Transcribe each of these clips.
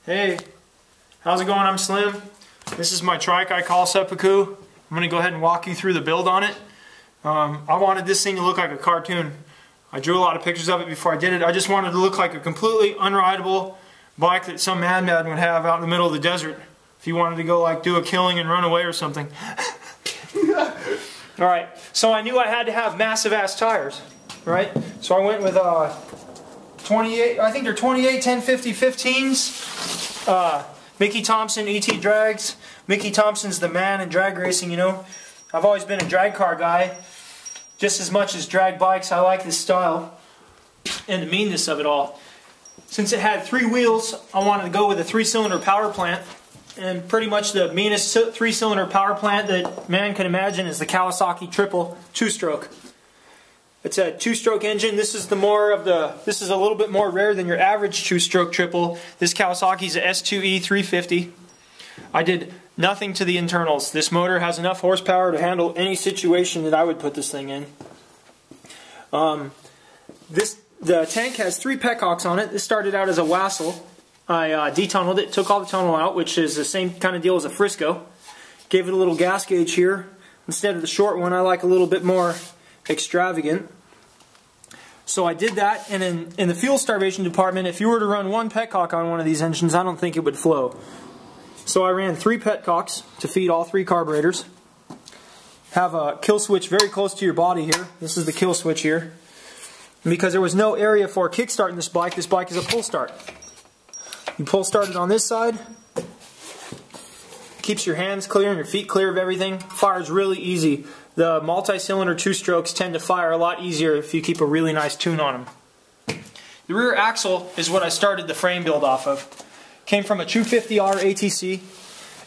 Hey, how's it going? I'm Slim. This is my trike I call Seppuku. I'm going to go ahead and walk you through the build on it. I wanted this thing to look like a cartoon. I drew a lot of pictures of it before I did it. I just wanted it to look like a completely unrideable bike that some madman would have out in the middle of the desert if he wanted to go like do a killing and run away or something. Alright, so I knew I had to have massive ass tires, right? So I went with 28, I think they're 28 1050 15s. Mickey Thompson ET drags. Mickey Thompson's the man in drag racing, you know. I've always been a drag car guy. Just as much as drag bikes, I like this style and the meanness of it all. Since it had 3 wheels, I wanted to go with a 3-cylinder power plant. And pretty much the meanest 3-cylinder power plant that man can imagine is the Kawasaki Triple 2-stroke. It's a 2-stroke engine. This is a little bit more rare than your average 2-stroke triple. This Kawasaki's a S2E 350. I did nothing to the internals. This motor has enough horsepower to handle any situation that I would put this thing in. The tank has 3 petcocks on it. This started out as a Wassel. I detunneled it, took all the tunnel out, which is the same kind of deal as a Frisco. Gave it a little gas gauge here. Instead of the short one, I like a little bit more extravagant. So I did that, and in the fuel starvation department, if you were to run 1 petcock on one of these engines, I don't think it would flow. So I ran 3 petcocks to feed all 3 carburetors. Have a kill switch very close to your body here. This is the kill switch here. And because there was no area for kickstart in this bike is a pull start. You pull start it on this side. Keeps your hands clear and your feet clear of everything. Fires really easy. The multi-cylinder 2-strokes tend to fire a lot easier if you keep a really nice tune on them. The rear axle is what I started the frame build off of. Came from a 250R ATC.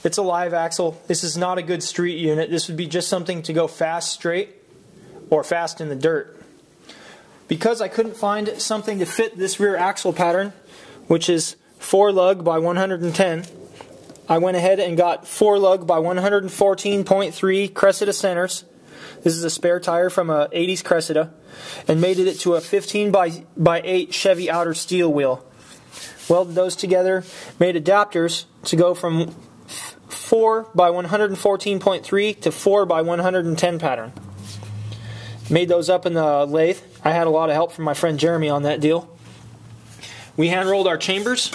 It's a live axle. This is not a good street unit. This would be just something to go fast straight or fast in the dirt. Because I couldn't find something to fit this rear axle pattern, which is 4 lug by 110, I went ahead and got 4 lug by 114.3 Cressida centers. This is a spare tire from a 80s Cressida, and made it to a 15 by 8 Chevy outer steel wheel. Welded those together, made adapters to go from 4 by 114.3 to 4 by 110 pattern. Made those up in the lathe. I had a lot of help from my friend Jeremy on that deal. We hand rolled our chambers.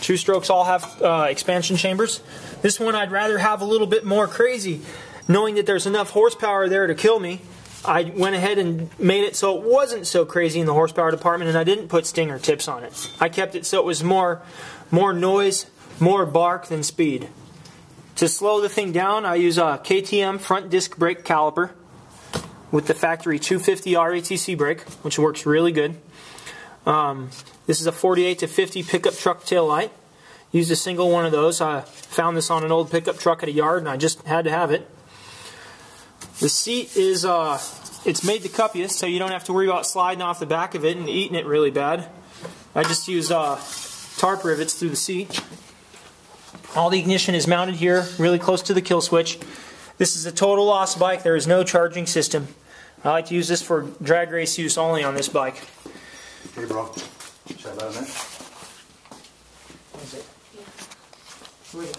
2-strokes all have expansion chambers. This one I'd rather have a little bit more crazy. Knowing that there's enough horsepower there to kill me, I went ahead and made it so it wasn't so crazy in the horsepower department, and I didn't put stinger tips on it. I kept it so it was more noise, more bark than speed. To slow the thing down, I use a KTM front disc brake caliper with the factory 250R ATC brake, which works really good. This is a 48 to 50 pickup truck tail light. Used a single one of those. I found this on an old pickup truck at a yard, and I just had to have it. The seat is it's made the cuppiest, so you don't have to worry about sliding off the back of it and eating it really bad. I just use tarp rivets through the seat. All the ignition is mounted here, really close to the kill switch. This is a total loss bike. There is no charging system. I like to use this for drag race use only on this bike. Hey bro, should I let him in? Is it? Yeah. Wait.